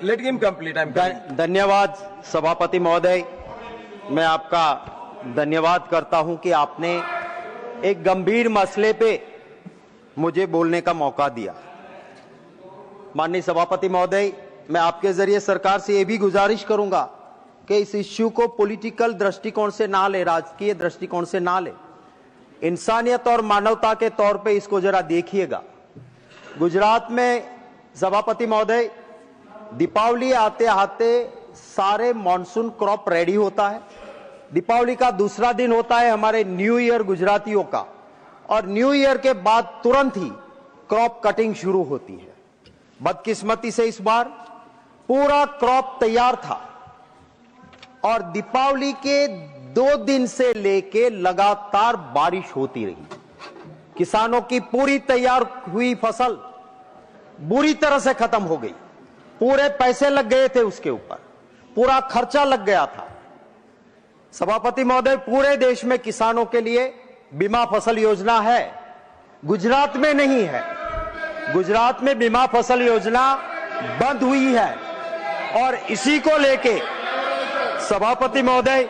let him complete. धन्यवाद सभापति महोदय, मैं आपका धन्यवाद करता हूं कि आपने एक गंभीर मसले पे मुझे बोलने का मौका दिया। माननीय सभापति महोदय, मैं आपके जरिए सरकार से यह भी गुजारिश करूंगा कि इस इश्यू को पॉलिटिकल दृष्टिकोण से ना ले, राजकीय दृष्टिकोण से ना ले, इंसानियत और मानवता के तौर पे इसको जरा देखिएगा। गुजरात में सभापति महोदय, दीपावली आते आते सारे मॉनसून क्रॉप रेडी होता है। दीपावली का दूसरा दिन होता है हमारे न्यू ईयर गुजरातियों का, और न्यू ईयर के बाद तुरंत ही क्रॉप कटिंग शुरू होती है। बदकिस्मती से इस बार पूरा क्रॉप तैयार था और दीपावली के 2 दिन से लेके लगातार बारिश होती रही। किसानों की पूरी तैयार हुई फसल बुरी तरह से खत्म हो गई। पूरे पैसे लग गए थे उसके ऊपर, पूरा खर्चा लग गया था। सभापति महोदय, पूरे देश में किसानों के लिए बीमा फसल योजना है, गुजरात में नहीं है। गुजरात में बीमा फसल योजना बंद हुई है और इसी को लेके सभापति महोदय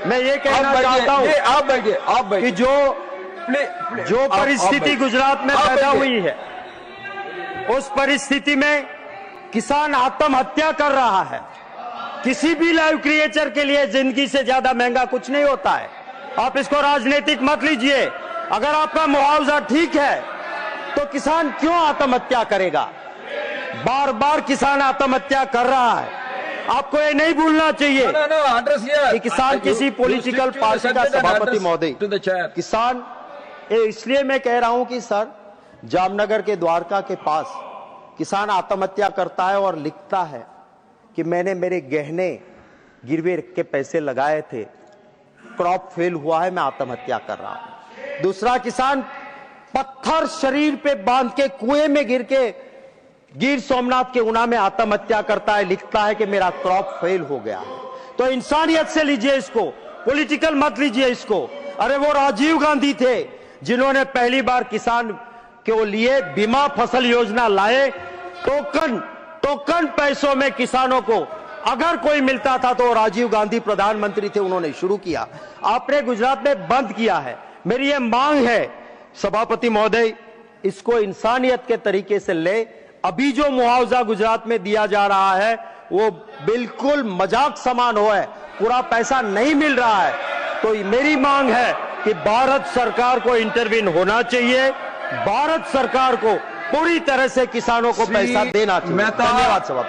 मैं ये कहना चाहता हूं आप कि जो परिस्थिति गुजरात में पैदा हुई है, उस परिस्थिति में किसान आत्महत्या कर रहा है। किसी भी लाइव क्रिएचर के लिए जिंदगी से ज्यादा महंगा कुछ नहीं होता है। आप इसको राजनीतिक मत लीजिए। अगर आपका मुआवजा ठीक है तो किसान क्यों आत्महत्या करेगा? बार बार किसान आत्महत्या कर रहा है। आपको ये नहीं भूलना चाहिए कि किसान किसी पॉलिटिकल पार्टी का सभापति महोदय, किसान इसलिए मैं कह रहा हूं कि सर, जामनगर के द्वारका के पास किसान आत्महत्या करता है और लिखता है कि मैंने मेरे गहने गिरवे के पैसे लगाए थे, क्रॉप फेल हुआ है, मैं आत्महत्या कर रहा हूं। दूसरा किसान पत्थर शरीर पे बांध के कुएं में गिर के गिर सोमनाथ के ऊना में आत्महत्या करता है, लिखता है कि मेरा क्रॉप फेल हो गया है। तो इंसानियत से लीजिए इसको, पॉलिटिकल मत लीजिए इसको। अरे वो राजीव गांधी थे जिन्होंने पहली बार किसान के लिए बीमा फसल योजना लाए। टोकन पैसों में किसानों को अगर कोई मिलता था तो राजीव गांधी प्रधानमंत्री थे, उन्होंने शुरू किया। आपने गुजरात में बंद किया है। मेरी ये मांग है सभापति महोदय, इसको इंसानियत के तरीके से ले। अभी जो मुआवजा गुजरात में दिया जा रहा है वो बिल्कुल मजाक समान हो है, पूरा पैसा नहीं मिल रहा है। तो मेरी मांग है कि भारत सरकार को इंटरवीन होना चाहिए, भारत सरकार को पूरी तरह से किसानों को पैसा देना चाहिए। धन्यवाद सभापति।